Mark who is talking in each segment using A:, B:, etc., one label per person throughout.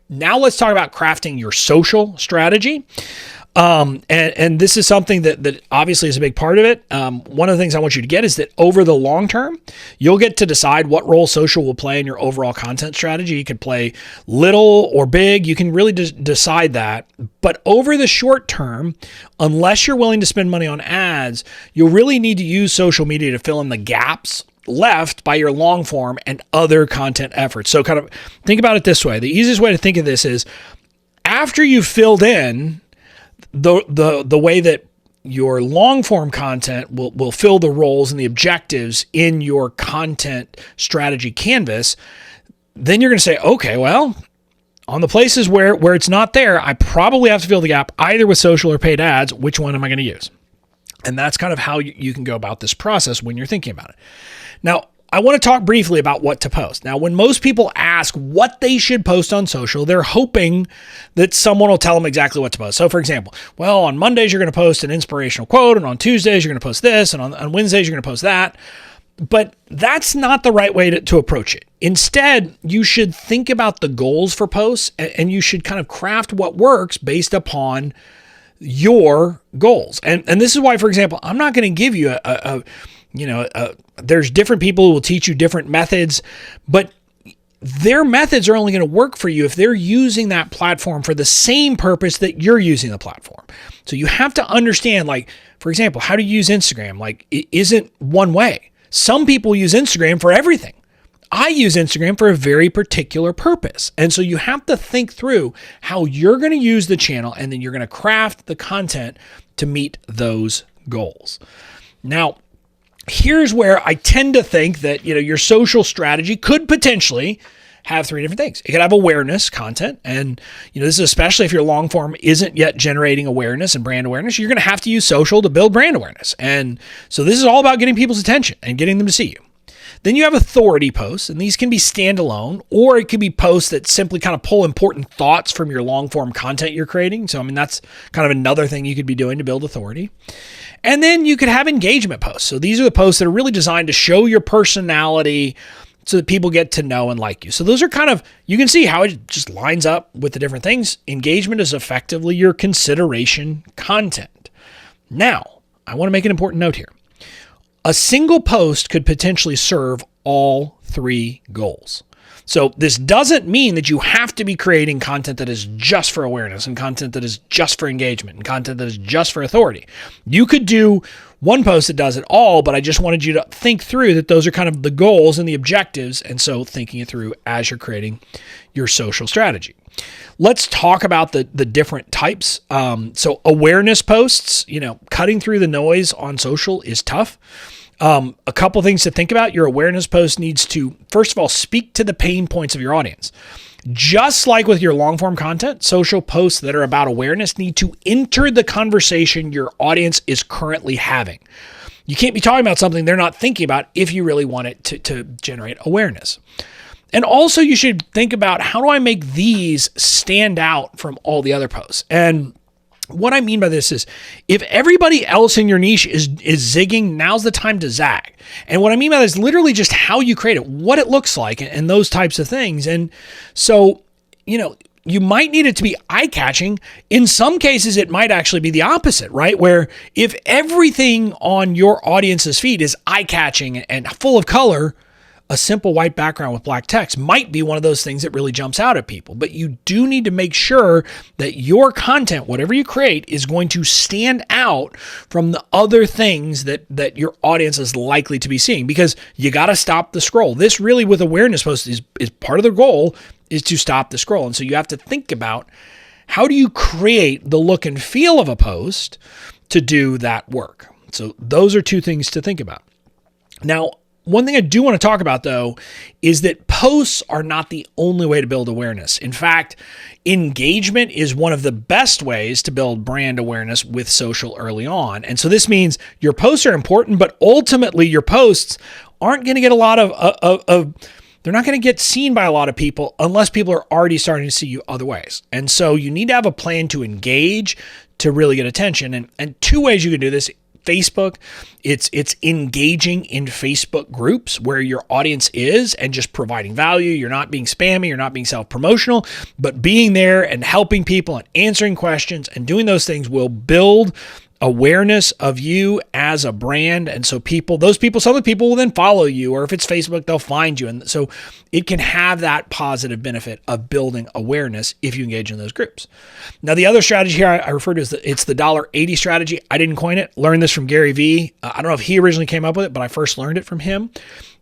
A: Now let's talk about crafting your social strategy. And this is something that obviously is a big part of it. One of the things I want you to get is that over the long term, you'll get to decide what role social will play in your overall content strategy. You can play little or big. You can really decide that. But over the short term, unless you're willing to spend money on ads, you'll really need to use social media to fill in the gaps left by your long form and other content efforts. So kind of think about it this way. The easiest way to think of this is after you've filled in the way that your long form content will fill the roles and the objectives in your content strategy canvas, then you're going to say, okay, well, on the places where it's not there, I probably have to fill the gap either with social or paid ads. Which one am I going to use? And that's kind of how you can go about this process when you're thinking about it. Now, I want to talk briefly about what to post. Now, when most people ask what they should post on social, they're hoping that someone will tell them exactly what to post. So for example, well, on Mondays, you're going to post an inspirational quote, and on Tuesdays, you're going to post this, and on Wednesdays, you're going to post that. But that's not the right way to approach it. Instead, you should think about the goals for posts, and you should kind of craft what works based upon your goals. And this is why, for example, I'm not going to give you there's different people who will teach you different methods, but their methods are only going to work for you if they're using that platform for the same purpose that you're using the platform. So you have to understand, like, for example, how to use Instagram. Like, it isn't one way. Some people use Instagram for everything. I use Instagram for a very particular purpose. And so you have to think through how you're going to use the channel, and then you're going to craft the content to meet those goals. Now, here's where I tend to think that, your social strategy could potentially have three different things. It could have awareness content. And, this is especially if your long form isn't yet generating awareness and brand awareness, you're going to have to use social to build brand awareness. And so this is all about getting people's attention and getting them to see you. Then you have authority posts, and these can be standalone, or it could be posts that simply kind of pull important thoughts from your long form content you're creating. So, that's kind of another thing you could be doing to build authority. And then you could have engagement posts. So these are the posts that are really designed to show your personality so that people get to know and like you. So those are kind of, you can see how it just lines up with the different things. Engagement is effectively your consideration content. Now, I want to make an important note here. A single post could potentially serve all three goals. So this doesn't mean that you have to be creating content that is just for awareness, and content that is just for engagement, and content that is just for authority. You could do one post that does it all, but I just wanted you to think through that those are kind of the goals and the objectives, and so thinking it through as you're creating your social strategy. Let's talk about the different types. So awareness posts, cutting through the noise on social is tough. A couple things to think about. Your awareness post needs to, first of all, speak to the pain points of your audience. Just like with your long form content, social posts that are about awareness need to enter the conversation your audience is currently having. You can't be talking about something they're not thinking about if you really want it to generate awareness. And also you should think about, how do I make these stand out from all the other posts? And what I mean by this is, if everybody else in your niche is zigging, now's the time to zag. And what I mean by that is literally just how you create it, what it looks like, and those types of things. And so, you might need it to be eye-catching. In some cases, it might actually be the opposite, right? Where if everything on your audience's feed is eye-catching and full of color, a simple white background with black text might be one of those things that really jumps out at people. But you do need to make sure that your content, whatever you create, is going to stand out from the other things that your audience is likely to be seeing, because you got to stop the scroll. This really, with awareness posts, is part of the goal, is to stop the scroll. And so you have to think about, how do you create the look and feel of a post to do that work? So those are two things to think about. Now, one thing I do want to talk about, though, is that posts are not the only way to build awareness. In fact, engagement is one of the best ways to build brand awareness with social early on. And so this means your posts are important, but ultimately your posts aren't going to get a lot of they're not going to get seen by a lot of people unless people are already starting to see you other ways. And so you need to have a plan to engage to really get attention. And two ways you can do this. Facebook. It's engaging in Facebook groups where your audience is and just providing value. You're not being spammy, you're not being self-promotional, but being there and helping people and answering questions and doing those things will build awareness of you as a brand. And so some of the people will then follow you, or if it's Facebook, they'll find you. And so it can have that positive benefit of building awareness if you engage in those groups. Now, the other strategy here I refer to as it's the $80 strategy. I didn't coin it. Learned this from Gary Vee. I don't know if he originally came up with it, but I first learned it from him.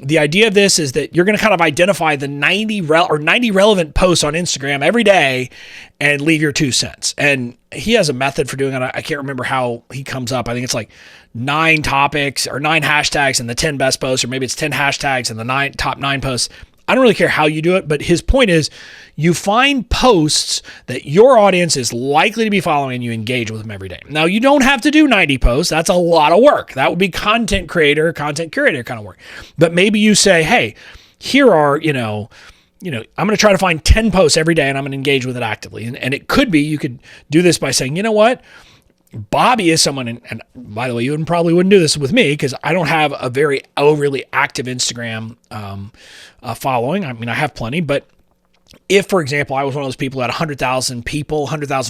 A: The idea of this is that you're going to kind of identify the 90 relevant posts on Instagram every day and leave your 2 cents. And he has a method for doing it. I can't remember how he comes up. I think it's like 9 topics or 9 hashtags and the 10 best posts, or maybe it's 10 hashtags and the top 9 posts. I don't really care how you do it, but his point is you find posts that your audience is likely to be following and you engage with them every day. Now, you don't have to do 90 posts. That's a lot of work. That would be content curator kind of work. But maybe you say, hey, here are, I'm going to try to find 10 posts every day and I'm going to engage with it actively. And it could be, you could do this by saying, you know what? Bobby is someone, and by the way, you probably wouldn't do this with me because I don't have a very overly active Instagram following. I mean, I have plenty, but if, for example, I was one of those people who had 100,000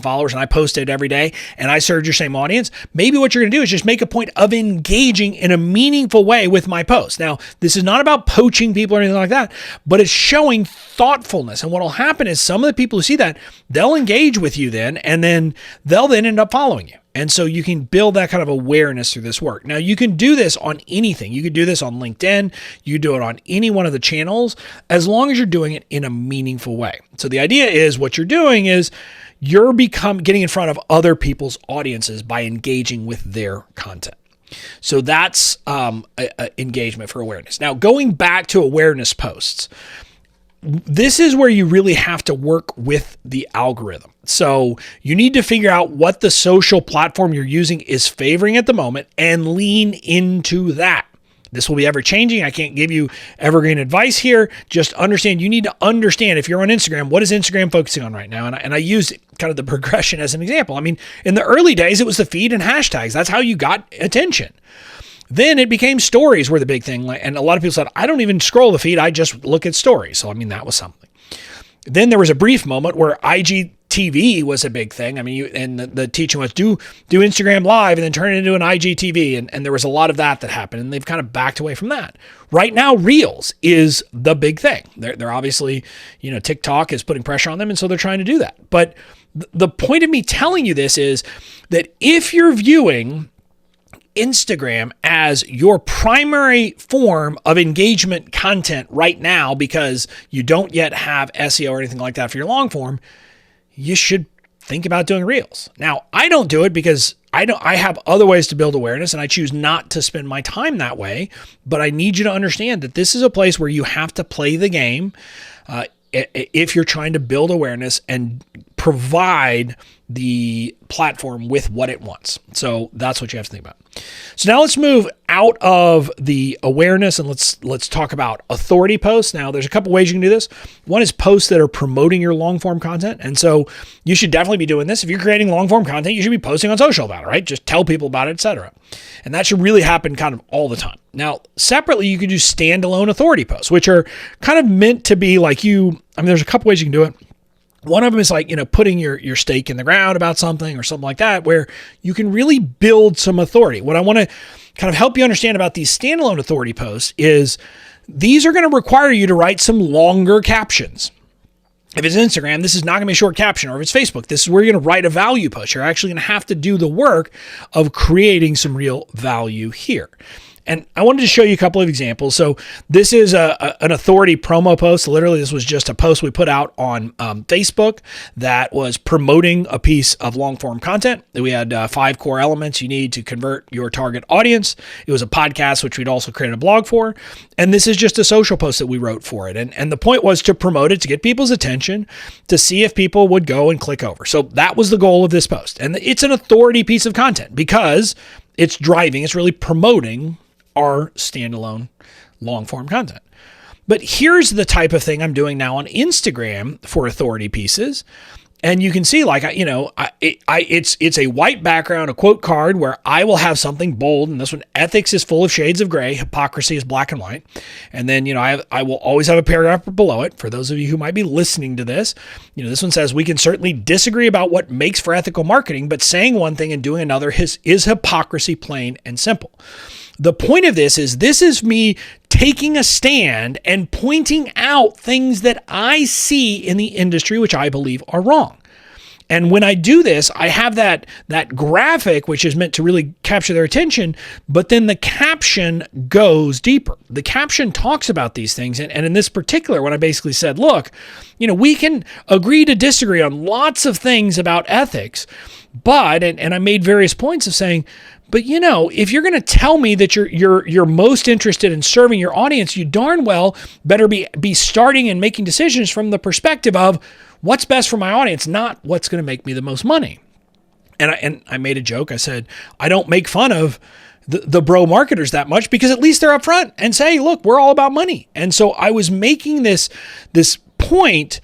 A: followers, and I posted every day, and I served your same audience, maybe what you're going to do is just make a point of engaging in a meaningful way with my post. Now, this is not about poaching people or anything like that, but it's showing thoughtfulness. And what will happen is some of the people who see that, they'll engage with you then, and then they'll then end up following you. And so you can build that kind of awareness through this work. Now, you can do this on anything. You could do this on LinkedIn. You do it on any one of the channels, as long as you're doing it in a meaningful way. So the idea is what you're doing is you're getting in front of other people's audiences by engaging with their content. So that's engagement for awareness. Now, going back to awareness posts, this is where you really have to work with the algorithm. So you need to figure out what the social platform you're using is favoring at the moment and lean into that. This will be ever changing. I can't give you evergreen advice here. Just understand, you need to understand if you're on Instagram, what is Instagram focusing on right now? And I use kind of the progression as an example. I mean, in the early days, it was the feed and hashtags. That's how you got attention. Then it became stories were the big thing. And a lot of people said, I don't even scroll the feed. I just look at stories. So, I mean, that was something. Then there was a brief moment where IGTV was a big thing. I mean, and the teaching was do Instagram Live and then turn it into an IGTV. And there was a lot of that happened. And they've kind of backed away from that. Right now, Reels is the big thing. They're obviously, TikTok is putting pressure on them. And so they're trying to do that. But the point of me telling you this is that if you're viewing Instagram as your primary form of engagement content right now because you don't yet have SEO or anything like that for your long form, you should think about doing Reels. Now, I don't do it because I have other ways to build awareness and I choose not to spend my time that way, but I need you to understand that this is a place where you have to play the game if you're trying to build awareness and provide the platform with what it wants. So that's what you have to think about. So now let's move out of the awareness and let's talk about authority posts. Now there's a couple ways you can do this. One is posts that are promoting your long form content. And so you should definitely be doing this. If you're creating long form content, you should be posting on social about it, right? Just tell people about it, etc. And that should really happen kind of all the time. Now, separately, you can do standalone authority posts, which are kind of meant to be like there's a couple ways you can do it. One of them is like, putting your stake in the ground about something or something like that, where you can really build some authority. What I want to kind of help you understand about these standalone authority posts is these are going to require you to write some longer captions. If it's Instagram, this is not going to be a short caption, or if it's Facebook, this is where you're going to write a value post. You're actually going to have to do the work of creating some real value here. And I wanted to show you a couple of examples. So this is an authority promo post. Literally, this was just a post we put out on Facebook that was promoting a piece of long-form content. We had 5 core elements you need to convert your target audience. It was a podcast, which we'd also created a blog for. And this is just a social post that we wrote for it. And the point was to promote it, to get people's attention, to see if people would go and click over. So that was the goal of this post. And it's an authority piece of content because it's really promoting our standalone long-form content. But here's the type of thing I'm doing now on Instagram for authority pieces. And you can see it's a white background, a quote card where I will have something bold. And this one, ethics is full of shades of gray. Hypocrisy is black and white. And then, I will always have a paragraph below it. For those of you who might be listening to this, this one says, we can certainly disagree about what makes for ethical marketing, but saying one thing and doing another is hypocrisy, plain and simple. The point of this is me taking a stand and pointing out things that I see in the industry, which I believe are wrong. And when I do this, I have that graphic, which is meant to really capture their attention, but then the caption goes deeper. The caption talks about these things. And in this particular one, I basically said, look, we can agree to disagree on lots of things about ethics, but, and I made various points of saying, but if you're going to tell me that you're most interested in serving your audience, you darn well better be starting and making decisions from the perspective of what's best for my audience, not what's going to make me the most money. And I made a joke. I said, I don't make fun of the bro marketers that much because at least they're upfront and say, look, we're all about money. And so I was making this point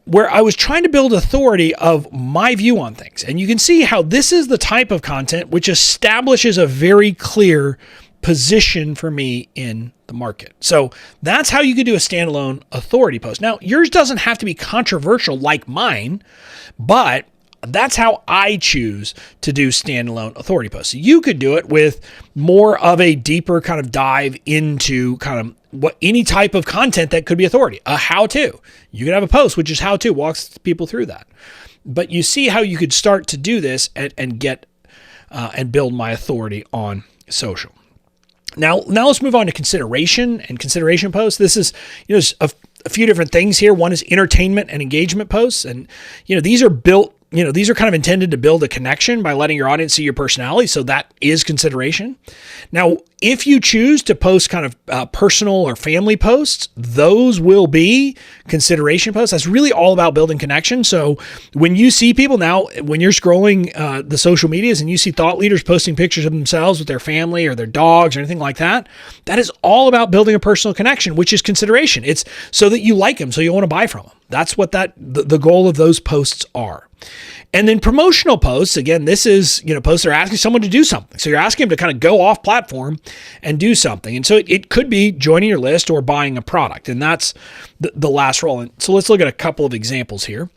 A: where I was trying to build authority of my view on things. And you can see how this is the type of content which establishes a very clear position for me in the market. So that's how you could do a standalone authority post. Now, yours doesn't have to be controversial like mine, but that's how I choose to do standalone authority posts. So you could do it with more of a deeper kind of dive into kind of what any type of content that could be authority, a how-to. You could have a post which is how-to, walks people through that. But you see how you could start to do this and get and build my authority on social. Now let's move on to consideration and consideration posts. This is there's a few different things here. One is entertainment and engagement posts, and these are built. These are kind of intended to build a connection by letting your audience see your personality. So that is consideration. Now, if you choose to post kind of personal or family posts, those will be consideration posts. That's really all about building connection. So when you see people now, when you're scrolling the social medias and you see thought leaders posting pictures of themselves with their family or their dogs or anything like that, that is all about building a personal connection, which is consideration. It's so that you like them, so you want to buy from them. That's what the goal of those posts are. And then promotional posts, again, this is, posts that are asking someone to do something. So you're asking them to kind of go off platform and do something. And so it could be joining your list or buying a product. And that's the last role. And so let's look at a couple of examples here.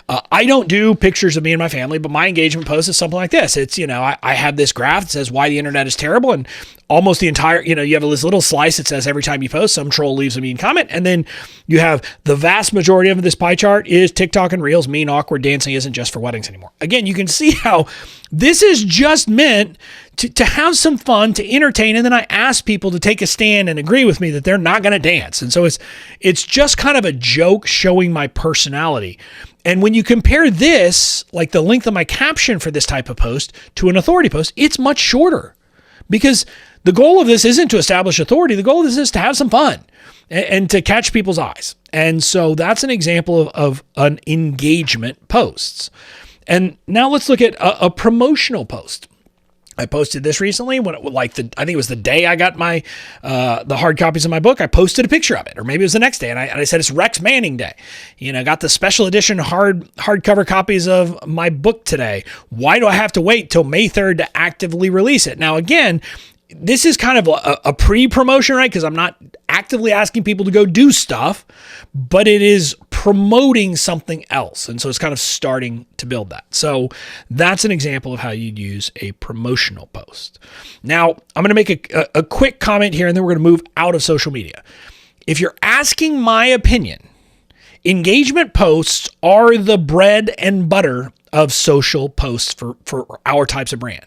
A: I don't do pictures of me and my family, but my engagement post is something like this. It's, I have this graph that says why the internet is terrible, and almost the entire, you have this little slice that says every time you post, some troll leaves a mean comment. And then you have the vast majority of this pie chart is TikTok and Reels. Mean, awkward dancing isn't just for weddings anymore. Again, you can see how this is just meant to have some fun, to entertain. And then I ask people to take a stand and agree with me that they're not going to dance. And so it's just kind of a joke showing my personality. And when you compare this, like the length of my caption for this type of post to an authority post, it's much shorter, because the goal of this isn't to establish authority. The goal of this is to have some fun and to catch people's eyes. And so that's an example of an engagement posts. And now let's look at a promotional post. I posted this recently when I think it was the day I got my the hard copies of my book. I posted a picture of it, or maybe it was the next day, and I said it's Rex Manning Day. I got the special edition hardcover copies of my book today. Why do I have to wait till May 3rd to actively release it? Now, again, this is kind of a pre-promotion, right? Because I'm not actively asking people to go do stuff, but it is promoting something else. And so it's kind of starting to build that. So that's an example of how you'd use a promotional post. Now, I'm going to make a quick comment here, and then we're going to move out of social media. If you're asking my opinion, engagement posts are the bread and butter of social posts for our types of brand.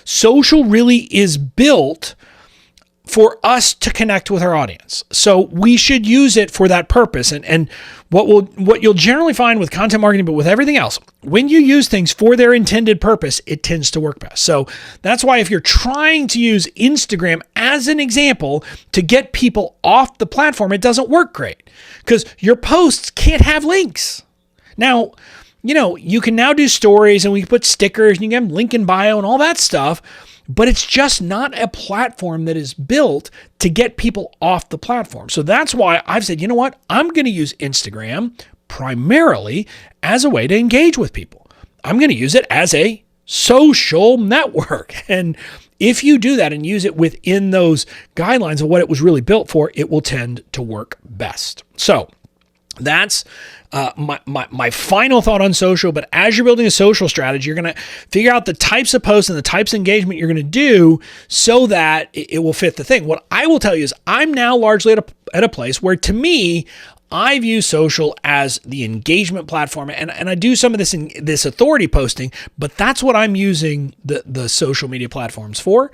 A: Social really is built for us to connect with our audience. So we should use it for that purpose. And what you'll generally find with content marketing, but with everything else, when you use things for their intended purpose, it tends to work best. So that's why if you're trying to use Instagram as an example to get people off the platform, it doesn't work great because your posts can't have links. Now, you can now do stories, and we can put stickers, and you can have link in bio and all that stuff, but it's just not a platform that is built to get people off the platform. So that's why I've said, I'm going to use Instagram primarily as a way to engage with people. I'm going to use it as a social network. And if you do that and use it within those guidelines of what it was really built for, it will tend to work best. So that's my final thought on social. But as you're building a social strategy, you're going to figure out the types of posts and the types of engagement you're going to do so that it will fit the thing. What I will tell you is I'm now largely at a place where, to me, I view social as the engagement platform, and I do some of this authority posting, but that's what I'm using the social media platforms for.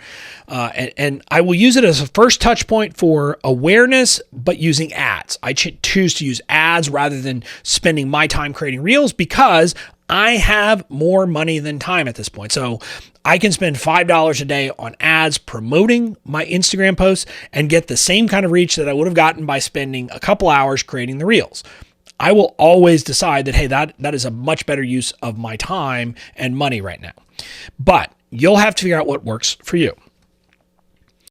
A: And I will use it as a first touch point for awareness, but using ads. I choose to use ads rather than spending my time creating reels because I have more money than time at this point. So I can spend $5 a day on ads promoting my Instagram posts and get the same kind of reach that I would have gotten by spending a couple hours creating the reels. I will always decide that, hey, that is a much better use of my time and money right now. But you'll have to figure out what works for you.